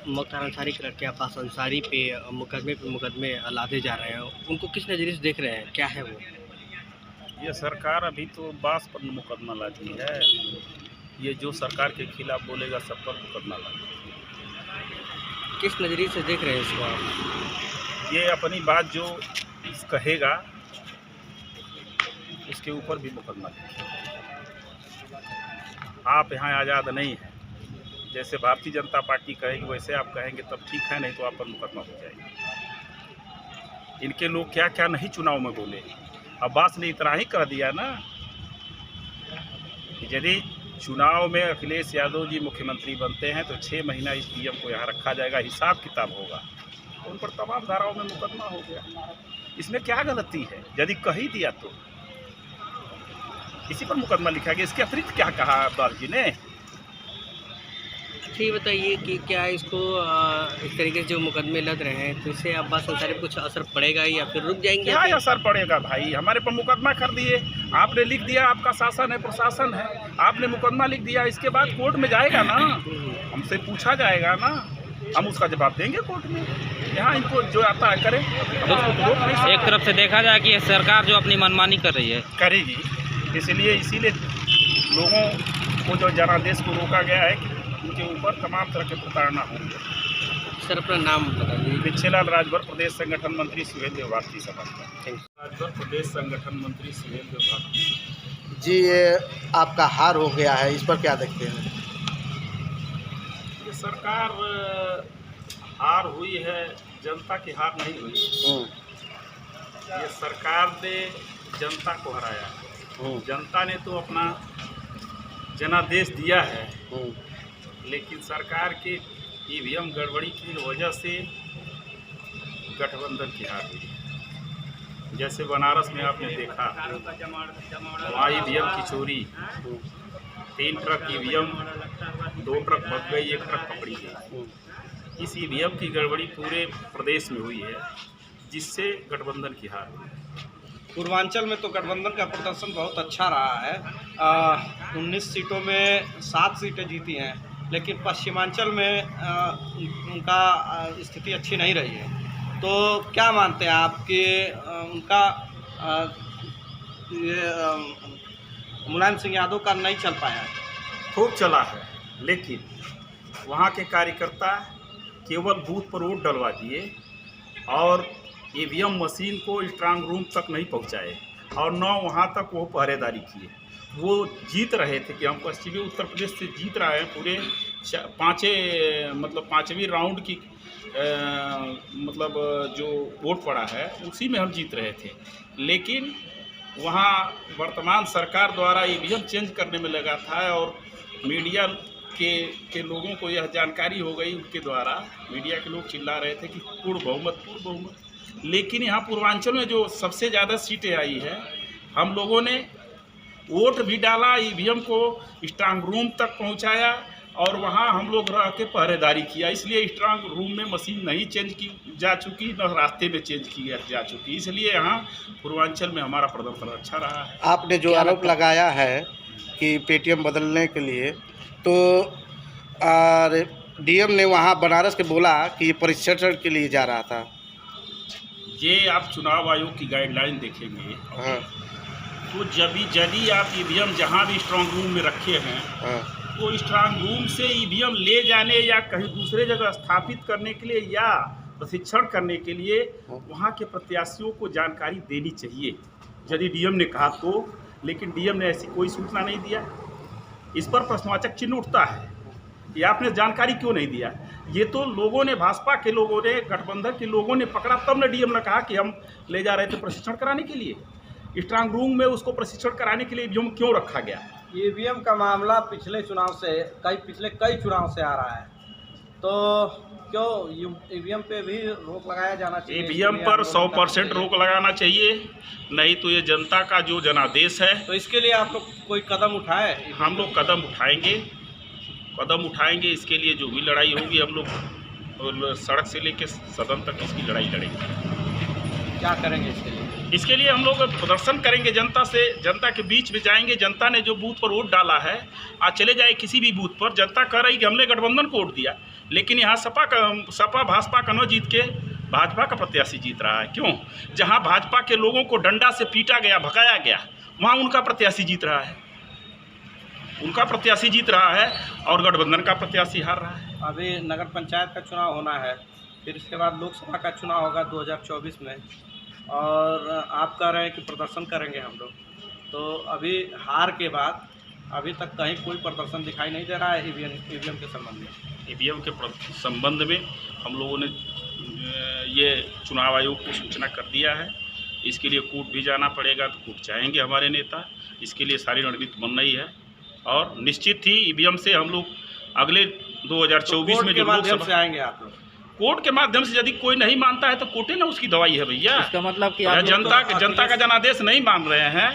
मुख्तार अंसारी के लड़के अब्बास अंसारी पे मुकदमे लादे जा रहे हैं, उनको किस नज़रिए से देख रहे हैं, क्या है वो? ये सरकार अभी तो अब्बास पर मुकदमा लादी है। ये जो सरकार के खिलाफ बोलेगा सब पर मुकदमा लादी। किस नज़रिए से देख रहे हैं इसको आप? ये अपनी बात जो कहेगा उसके ऊपर भी मुकदमा लेंगे। आप यहाँ आज़ाद नहीं हैं। जैसे भारतीय जनता पार्टी कहेगी वैसे आप कहेंगे तब ठीक है, नहीं तो आप पर मुकदमा हो जाएगा। इनके लोग क्या क्या नहीं चुनाव में बोले। अब्बास ने इतना ही कर दिया ना, यदि चुनाव में अखिलेश यादव जी मुख्यमंत्री बनते हैं तो 6 महीना इस पीएम को यहाँ रखा जाएगा, हिसाब किताब होगा। उन पर तमाम धाराओं में मुकदमा हो गया। इसमें क्या गलती है? यदि कह ही दिया तो इसी पर मुकदमा लिखा गया। इसके अतिरिक्त क्या कहा अब्बास जी ने? ये बताइए कि क्या इसको इस तरीके से जो मुकदमे लद रहे हैं तो इससे अब्बास अंसारी पर कुछ असर पड़ेगा या फिर रुक जाएंगे? क्या असर पड़ेगा भाई? हमारे पर मुकदमा कर दिए, आपने लिख दिया, आपका शासन है, प्रशासन है, आपने मुकदमा लिख दिया। इसके बाद कोर्ट में जाएगा ना, हमसे पूछा जाएगा ना, हम उसका जवाब देंगे कोर्ट में। यहाँ इनको जो आता है करें। एक तरफ से देखा जाए कि सरकार जो अपनी मनमानी कर रही है करेगी, इसलिए इसीलिए लोगों को जो जनादेश को रोका गया है कि उनके ऊपर तमाम तरह के प्रताड़ना होंगे। सर अपना नाम बता दीजिए। पिछेलाल राजभर प्रदेश संगठन मंत्री सुहेल देव भारती सभा। राजभर प्रदेश संगठन मंत्री सुहेल देव भारती जी, ये आपका हार हो गया है, इस पर क्या देखते हैं? ये सरकार हार हुई है, जनता की हार नहीं हुई। ये सरकार ने जनता को हराया है। जनता ने तो अपना जनादेश दिया है, लेकिन सरकार के ईवीएम गड़बड़ी की वजह से गठबंधन की हार हुई। जैसे बनारस में आपने देखा, वहाँ ईवीएम की चोरी, 3 ट्रक ईवीएम, 2 ट्रक भग गई, 1 ट्रक पकड़ी गई। इस ईवीएम की गड़बड़ी पूरे प्रदेश में हुई है, जिससे गठबंधन की हार हुई। पूर्वांचल में तो गठबंधन का प्रदर्शन बहुत अच्छा रहा है। 19 सीटों में 7 सीटें जीती हैं, लेकिन पश्चिमांचल में उनका स्थिति अच्छी नहीं रही है। तो क्या मानते हैं आप कि उनका मुलायम सिंह यादव का नहीं चल पाया? खूब चला है, लेकिन वहाँ के कार्यकर्ता केवल बूथ पर वोट डलवा दिए और ईवीएम मशीन को स्ट्रांग रूम तक नहीं पहुंचाए और न वहां तक वो पहरेदारी किए। वो जीत रहे थे कि हम पश्चिमी उत्तर प्रदेश से जीत रहे हैं, पूरे 5वीं राउंड की जो वोट पड़ा है उसी में हम जीत रहे थे। लेकिन वहाँ वर्तमान सरकार द्वारा ईवीएम चेंज करने में लगा था और मीडिया के लोगों को यह जानकारी हो गई, उनके द्वारा मीडिया के लोग चिल्ला रहे थे कि पूर्ण बहुमत। लेकिन यहाँ पूर्वांचल में जो सबसे ज़्यादा सीटें आई है, हम लोगों ने वोट भी डाला, ईवीएम को स्ट्रांग रूम तक पहुँचाया और वहाँ हम लोग रह के पहरेदारी किया। इसलिए स्ट्रांग रूम में मशीन नहीं चेंज की जा चुकी, न रास्ते में चेंज की जा चुकी। इसलिए यहाँ पूर्वांचल में हमारा प्रदर्शन अच्छा रहा है। आपने जो आरोप लगाया है कि पेटीएम बदलने के लिए, तो डीएम ने वहाँ बनारस के बोला कि ये प्रशिक्षण के लिए जा रहा था। ये आप चुनाव आयोग की गाइडलाइन देखेंगे, तो यदि आप ईवीएम जहाँ भी स्ट्रांग रूम में रखे हैं, तो स्ट्रांग रूम से ईवीएम ले जाने या कहीं दूसरे जगह स्थापित करने के लिए या प्रशिक्षण करने के लिए वहाँ के प्रत्याशियों को जानकारी देनी चाहिए, यदि डीएम ने कहा तो। लेकिन डीएम ने ऐसी कोई सूचना नहीं दिया। इस पर प्रश्नवाचक चिन्ह उठता है कि आपने जानकारी क्यों नहीं दिया। ये तो लोगों ने, भाजपा के लोगों ने, गठबंधन के लोगों ने पकड़ा, तब न डीएम ने कहा कि हम ले जा रहे थे प्रशिक्षण कराने के लिए। स्ट्रांग रूम में उसको प्रशिक्षण कराने के लिए ईवीएम क्यों रखा गया? ईवीएम का मामला पिछले चुनाव से कई चुनाव से आ रहा है, तो क्यों ईवीएम पे भी रोक लगाया जाना चाहिए? ईवीएम पर 100% रोक लगाना चाहिए, नहीं तो ये जनता का जो जनादेश है। तो इसके लिए आप लोग कोई कदम उठाए? हम लोग कदम उठाएंगे। इसके लिए जो भी लड़ाई होगी, हम लोग सड़क से लेकर सदन तक इसकी लड़ाई लड़ेंगे। क्या करेंगे इसके लिए? इसके लिए हम लोग प्रदर्शन करेंगे, जनता के बीच में जाएंगे। जनता ने जो बूथ पर वोट डाला है, आज चले जाए किसी भी बूथ पर, जनता कह रही कि हमने गठबंधन को वोट दिया, लेकिन यहाँ सपा भाजपा का न जीत के भाजपा का प्रत्याशी जीत रहा है। क्यों? जहाँ भाजपा के लोगों को डंडा से पीटा गया, भगाया गया, वहाँ उनका प्रत्याशी जीत रहा है, उनका प्रत्याशी जीत रहा है और गठबंधन का प्रत्याशी हार रहा है। अभी नगर पंचायत का चुनाव होना है, फिर इसके बाद लोकसभा का चुनाव होगा 2024 में, और आप कह रहे हैं कि प्रदर्शन करेंगे हम लोग। तो अभी हार के बाद अभी तक कहीं कोई प्रदर्शन दिखाई नहीं दे रहा है ईवीएम के संबंध में। ईवीएम के संबंध में हम लोगों ने ये चुनाव आयोग को सूचना कर दिया है। इसके लिए कोर्ट भी जाना पड़ेगा, तो कोर्ट जाएंगे हमारे नेता। इसके लिए सारी रणनीति बन रही है और निश्चित ही ईवीएम से हम लोग अगले 2024 में जो लोकसभा से आएंगे आप लोग। कोर्ट के माध्यम से यदि कोई नहीं मानता है तो कोर्टे ना उसकी दवाई है भैया। इसका मतलब कि जनता का जनादेश नहीं मान रहे हैं,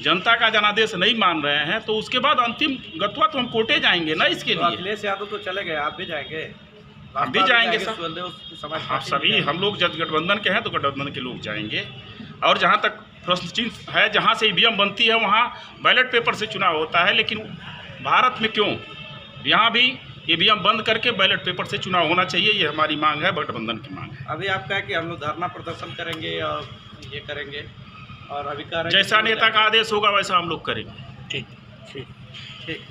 जनता का जनादेश नहीं मान रहे हैं, तो उसके बाद अंतिम गत्वा तो हम कोर्टे जाएंगे ना। इसके लिए अखिलेश यादव तो चले गए, आप भी जाएंगे? हम भी जाएंगे सब, आप सभी हम लोग जब गठबंधन के हैं तो गठबंधन के लोग जाएंगे। और जहाँ तक प्रश्न चिन्ह है, जहाँ से ईवीएम बनती है वहाँ बैलेट पेपर से चुनाव होता है, लेकिन भारत में क्यों यहाँ भी ईवीएम बंद करके बैलेट पेपर से चुनाव होना चाहिए। ये हमारी मांग है, गठबंधन की मांग है। अभी आप कहा कि हम लोग धरना प्रदर्शन करेंगे और ये करेंगे, और अभी कह रहे हैं जैसा नेता का आदेश होगा वैसा हम लोग करेंगे। ठीक ठीक।